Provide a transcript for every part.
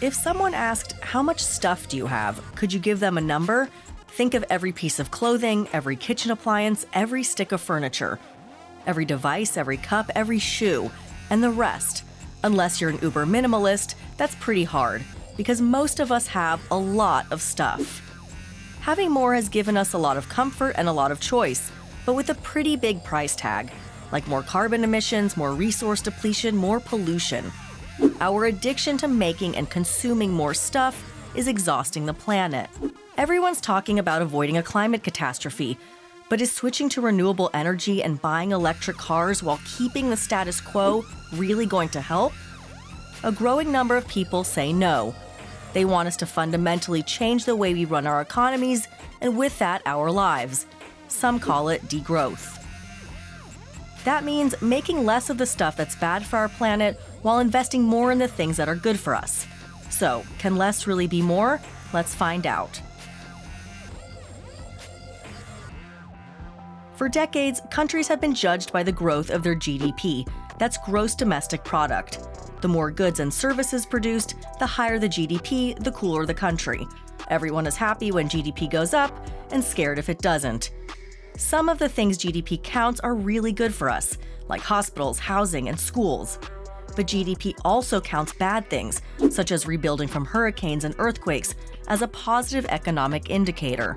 If someone asked, how much stuff do you have? Could you give them a number? Think of every piece of clothing, every kitchen appliance, every stick of furniture, every device, every cup, every shoe, and the rest. Unless you're an uber minimalist, that's pretty hard, because most of us have a lot of stuff. Having more has given us a lot of comfort and a lot of choice, but with a pretty big price tag, like more carbon emissions, more resource depletion, more pollution. Our addiction to making and consuming more stuff is exhausting the planet. Everyone's talking about avoiding a climate catastrophe, but is switching to renewable energy and buying electric cars while keeping the status quo really going to help? A growing number of people say no. They want us to fundamentally change the way we run our economies, and with that, our lives. Some call it degrowth. That means making less of the stuff that's bad for our planet while investing more in the things that are good for us. So, can less really be more? Let's find out. For decades, countries have been judged by the growth of their GDP. That's gross domestic product. The more goods and services produced, the higher the GDP, the cooler the country. Everyone is happy when GDP goes up and scared if it doesn't. Some of the things GDP counts are really good for us, like hospitals, housing, and schools. But GDP also counts bad things, such as rebuilding from hurricanes and earthquakes, as a positive economic indicator.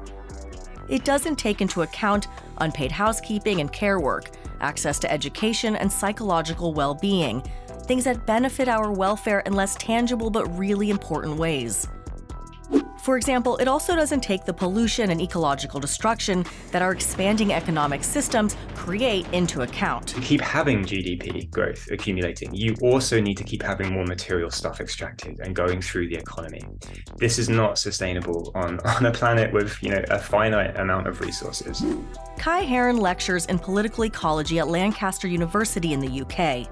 It doesn't take into account unpaid housekeeping and care work, access to education and psychological well-being, things that benefit our welfare in less tangible but really important ways. For example, it also doesn't take the pollution and ecological destruction that our expanding economic systems create into account. To keep having GDP growth accumulating, you also need to keep having more material stuff extracted and going through the economy. This is not sustainable on a planet with, a finite amount of resources. Heron lectures in political ecology at Lancaster University in the UK.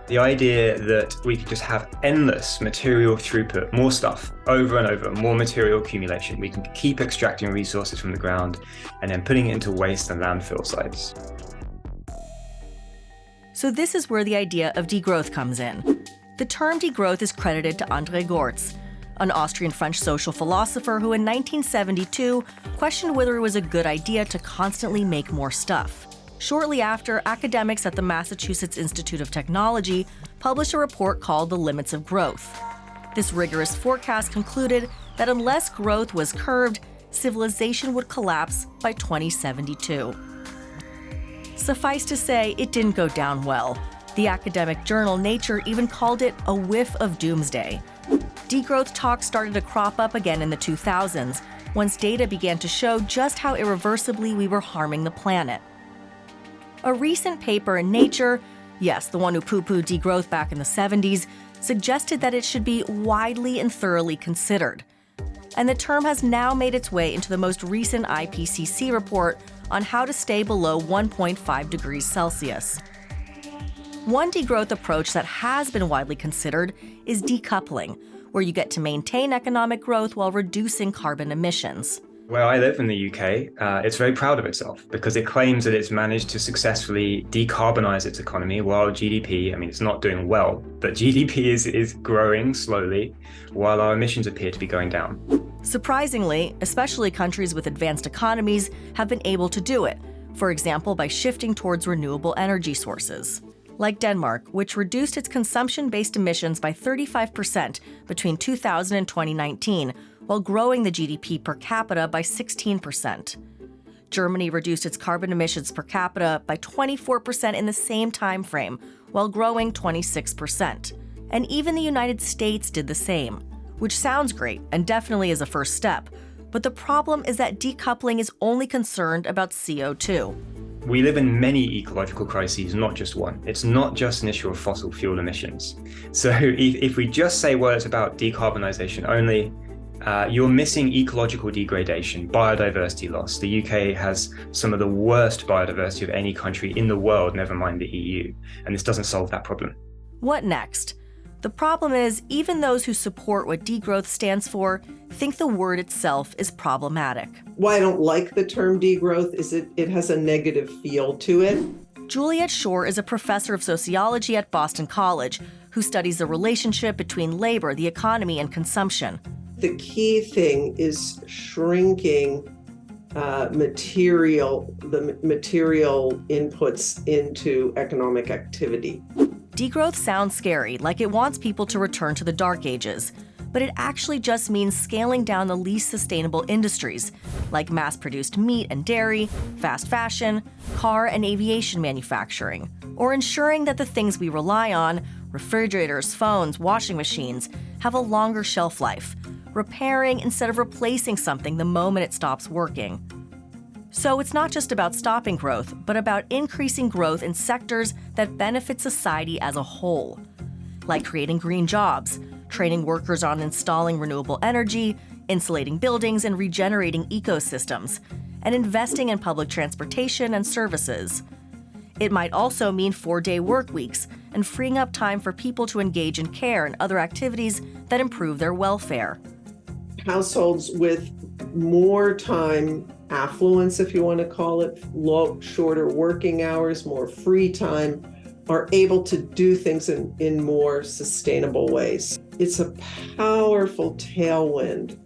The idea that we could just have endless material throughput, more stuff, over and over, more material accumulation. We can keep extracting resources from the ground and then putting it into waste and landfill sites. So this is where the idea of degrowth comes in. The term degrowth is credited to André Gortz, an Austrian-French social philosopher who in 1972 questioned whether it was a good idea to constantly make more stuff. Shortly after, academics at the Massachusetts Institute of Technology published a report called The Limits of Growth. This rigorous forecast concluded that unless growth was curbed, civilization would collapse by 2072. Suffice to say, it didn't go down well. The academic journal Nature even called it a whiff of doomsday. Degrowth talk started to crop up again in the 2000s, once data began to show just how irreversibly we were harming the planet. A recent paper in Nature, yes, the one who poo-pooed degrowth back in the 70s, suggested that it should be widely and thoroughly considered. And the term has now made its way into the most recent IPCC report on how to stay below 1.5 degrees Celsius. One degrowth approach that has been widely considered is decoupling, where you get to maintain economic growth while reducing carbon emissions. Where I live in the UK, it's very proud of itself because it claims that it's managed to successfully decarbonize its economy while GDP, it's not doing well, but GDP is growing slowly while our emissions appear to be going down. Surprisingly, especially countries with advanced economies have been able to do it, for example, by shifting towards renewable energy sources. Like Denmark, which reduced its consumption-based emissions by 35% between 2000 and 2019, while growing the GDP per capita by 16%. Germany reduced its carbon emissions per capita by 24% in the same time frame, while growing 26%. And even the United States did the same, which sounds great and definitely is a first step. But the problem is that decoupling is only concerned about CO2. We live in many ecological crises, not just one. It's not just an issue of fossil fuel emissions. So if we just say, well, it's about decarbonization only, you're missing ecological degradation, biodiversity loss. The UK has some of the worst biodiversity of any country in the world, never mind the EU, and this doesn't solve that problem. What next? The problem is, even those who support what degrowth stands for think the word itself is problematic. Why I don't like the term degrowth is it has a negative feel to it. Juliet Schor is a professor of sociology at Boston College, who studies the relationship between labor, the economy, and consumption. The key thing is shrinking the material inputs into economic activity. Degrowth sounds scary, like it wants people to return to the dark ages, but it actually just means scaling down the least sustainable industries, like mass-produced meat and dairy, fast fashion, car and aviation manufacturing, or ensuring that the things we rely on, refrigerators, phones, washing machines, have a longer shelf life, repairing instead of replacing something the moment it stops working. So it's not just about stopping growth, but about increasing growth in sectors that benefit society as a whole, like creating green jobs, training workers on installing renewable energy, insulating buildings, and regenerating ecosystems, and investing in public transportation and services. It might also mean 4-day work weeks and freeing up time for people to engage in care and other activities that improve their welfare. Households with more time, affluence, if you want to call it, shorter working hours, more free time, are able to do things in more sustainable ways. It's a powerful tailwind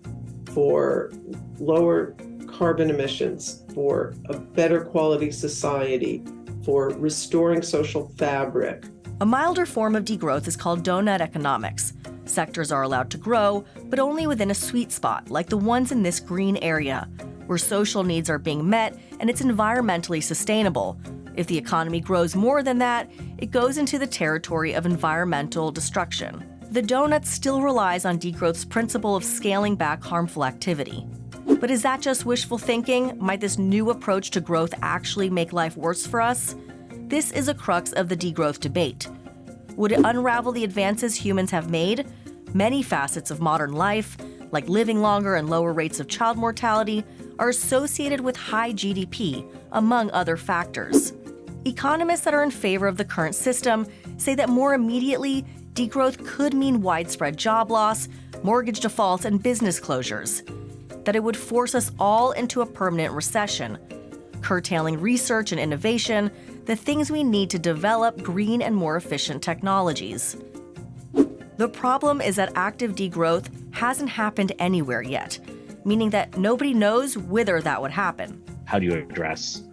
for lower carbon emissions, for a better quality society, for restoring social fabric. A milder form of degrowth is called donut economics. Sectors are allowed to grow, but only within a sweet spot, like the ones in this green area, where social needs are being met and it's environmentally sustainable. If the economy grows more than that, it goes into the territory of environmental destruction. The donut still relies on degrowth's principle of scaling back harmful activity. But is that just wishful thinking? Might this new approach to growth actually make life worse for us? This is a crux of the degrowth debate. Would it unravel the advances humans have made? Many facets of modern life, like living longer and lower rates of child mortality, are associated with high GDP, among other factors. Economists that are in favor of the current system say that more immediately, degrowth could mean widespread job loss, mortgage defaults, and business closures. That it would force us all into a permanent recession, curtailing research and innovation, the things we need to develop green and more efficient technologies. The problem is that active degrowth hasn't happened anywhere yet, meaning that nobody knows whether that would happen. How do you address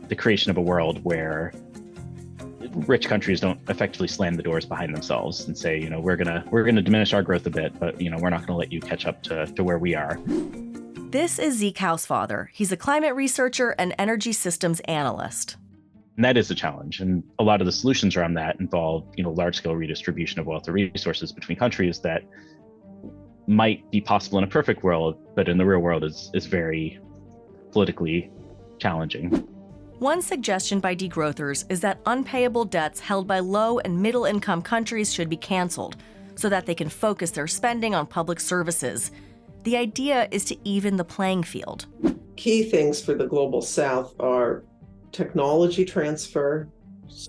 the creation of a world where rich countries don't effectively slam the doors behind themselves and say, we're gonna diminish our growth a bit, but we're not gonna let you catch up to where we are. This is Zeke Hausfather. He's a climate researcher and energy systems analyst. And that is a challenge. And a lot of the solutions around that involve, large-scale redistribution of wealth or resources between countries that might be possible in a perfect world, but in the real world is very politically challenging. One suggestion by degrowthers is that unpayable debts held by low and middle-income countries should be canceled so that they can focus their spending on public services. The idea is to even the playing field. Key things for the Global South are technology transfer,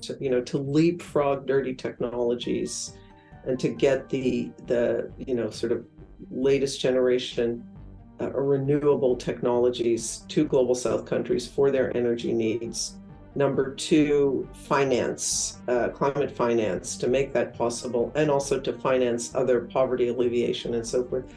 to leapfrog dirty technologies and to get the sort of latest generation renewable technologies to Global South countries for their energy needs. Number 2, finance, climate finance, to make that possible, and also to finance other poverty alleviation and so forth.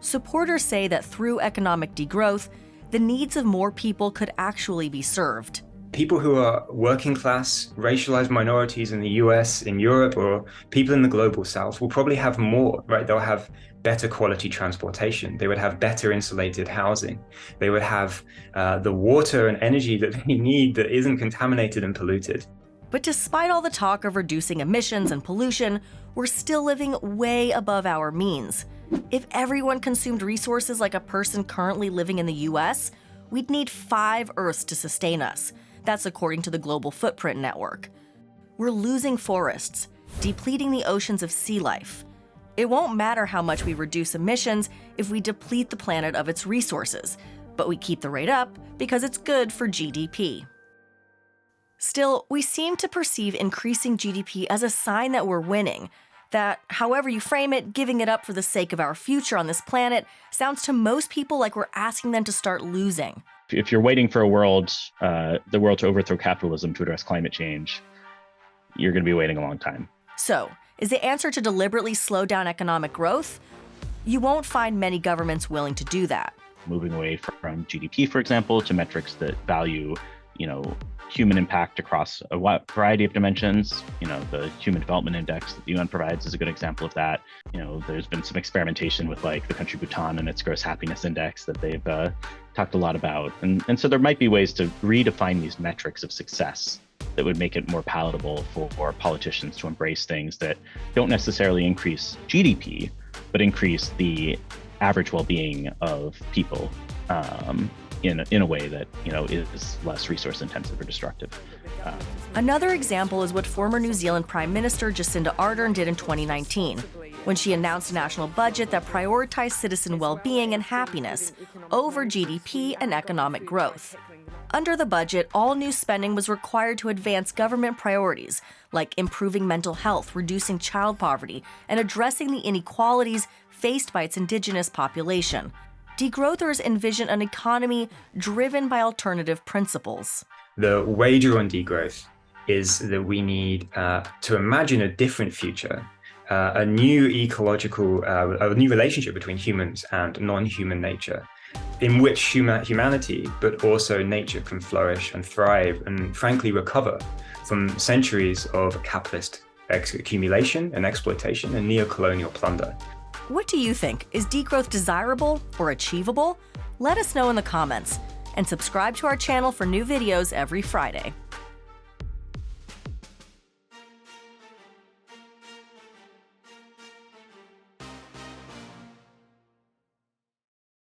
Supporters say that through economic degrowth, the needs of more people could actually be served. People who are working class, racialized minorities in the US, in Europe, or people in the Global South will probably have more, right? They'll have better quality transportation. They would have better insulated housing. They would have the water and energy that they need that isn't contaminated and polluted. But despite all the talk of reducing emissions and pollution, we're still living way above our means. If everyone consumed resources like a person currently living in the US, we'd need 5 Earths to sustain us. That's according to the Global Footprint Network. We're losing forests, depleting the oceans of sea life. It won't matter how much we reduce emissions if we deplete the planet of its resources, but we keep the rate up because it's good for GDP. Still, we seem to perceive increasing GDP as a sign that we're winning, that, however you frame it, giving it up for the sake of our future on this planet sounds to most people like we're asking them to start losing. If you're waiting for the world to overthrow capitalism to address climate change, you're going to be waiting a long time. So, Is the answer to deliberately slow down economic growth? You won't find many governments willing to do that. Moving away from GDP, for example, to metrics that value, human impact across a variety of dimensions. The Human Development Index that the UN provides is a good example of that. There's been some experimentation with the country Bhutan and its gross happiness index that they've talked a lot about. And so there might be ways to redefine these metrics of success that would make it more palatable for politicians to embrace things that don't necessarily increase GDP, but increase the average well-being of people in a way that is less resource intensive or destructive. Another example is what former New Zealand Prime Minister Jacinda Ardern did in 2019, when she announced a national budget that prioritized citizen well-being and happiness over GDP and economic growth. Under the budget, all new spending was required to advance government priorities like improving mental health, reducing child poverty, and addressing the inequalities faced by its indigenous population. Degrowthers envision an economy driven by alternative principles. The wager on degrowth is that we need to imagine a different future, a new a new relationship between humans and non-human nature, in which humanity, but also nature, can flourish and thrive and frankly recover from centuries of capitalist accumulation and exploitation and neo-colonial plunder. What do you think? Is degrowth desirable or achievable? Let us know in the comments, and subscribe to our channel for new videos every Friday.